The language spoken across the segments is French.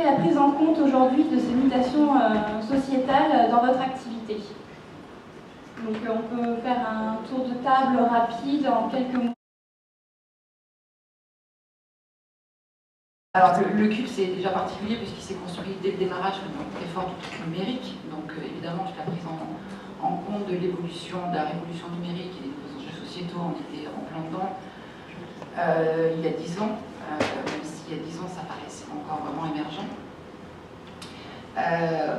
La prise en compte aujourd'hui de ces mutations sociétales dans votre activité. Donc on peut faire un tour de table rapide en quelques mots. Alors le CUB c'est déjà particulier puisqu'il s'est construit dès le démarrage comme un effort du truc numérique. Donc évidemment toute la prise en compte de l'évolution, de la révolution numérique et des nouveaux enjeux sociétaux, on était en plein dedans il y a 10 ans, même s'il y a 10 ans ça paraissait encore vraiment émergent.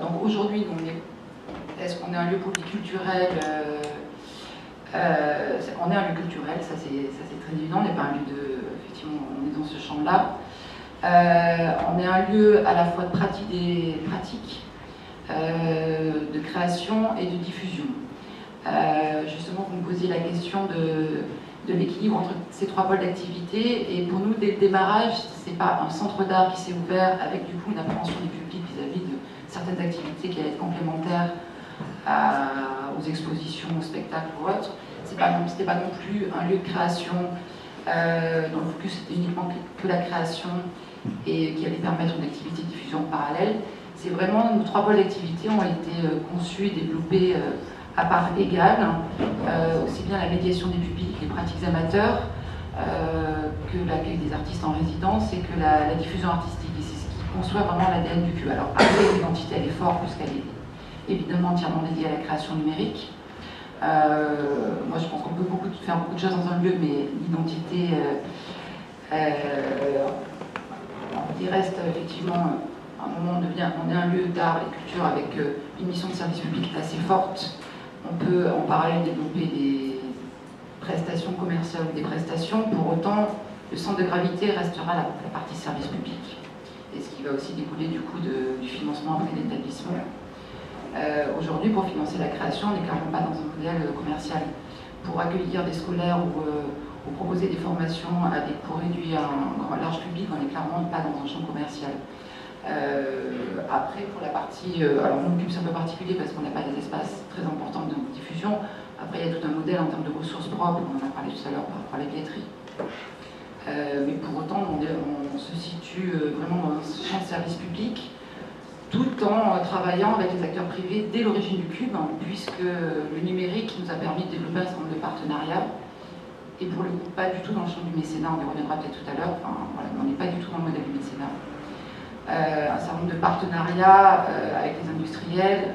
Donc aujourd'hui, est-ce qu'on est un lieu polyculturel? On est un lieu culturel, ça c'est très évident, on n'est pas un lieu de... Effectivement, on est dans ce champ-là. On est un lieu à la fois de pratique de création et de diffusion. Justement, vous me posiez la question de l'équilibre entre ces trois pôles d'activité, et pour nous, dès le démarrage, c'est pas un centre d'art qui s'est ouvert avec du coup une appréhension du public vis-à-vis de certaines activités qui allaient être complémentaires aux expositions, aux spectacles ou autres. C'était pas non plus un lieu de création dont le focus était uniquement que la création et qui allait permettre une activité de diffusion parallèle. C'est vraiment, nos trois pôles d'activité ont été conçus et développés à part égale, aussi bien la médiation des publics, les pratiques amateurs, que l'accueil des artistes en résidence et que la diffusion artistique. Et c'est ce qui conçoit vraiment l'ADN du CUB. Alors après, l'identité elle est forte puisqu'elle est évidemment entièrement dédiée à la création numérique. Moi je pense qu'on peut faire beaucoup de choses dans un lieu, mais l'identité il reste effectivement, à un moment on est un lieu d'art et culture avec une mission de service public assez forte. On peut en parallèle développer des prestations commerciales ou des prestations, pour autant le centre de gravité restera la partie service public, et ce qui va aussi découler du coup du financement après l'établissement. Aujourd'hui, pour financer la création, on n'est clairement pas dans un modèle commercial. Pour accueillir des scolaires ou proposer des formations à des cours réduits à un large public, on n'est clairement pas dans un champ commercial. Après, pour la partie... alors, mon CUB, c'est un peu particulier parce qu'on n'a pas des espaces très importants de diffusion. Après, il y a tout un modèle en termes de ressources propres, on en a parlé tout à l'heure par rapport à la billetterie. Mais pour autant, on se situe vraiment dans un champ de service public, tout en travaillant avec les acteurs privés dès l'origine du CUB, puisque le numérique nous a permis de développer un certain nombre de partenariats, et pour le coup, pas du tout dans le champ du mécénat, on y reviendra peut-être tout à l'heure, enfin, voilà, on n'est pas du tout dans le modèle du mécénat. Un certain nombre de partenariats avec les industriels,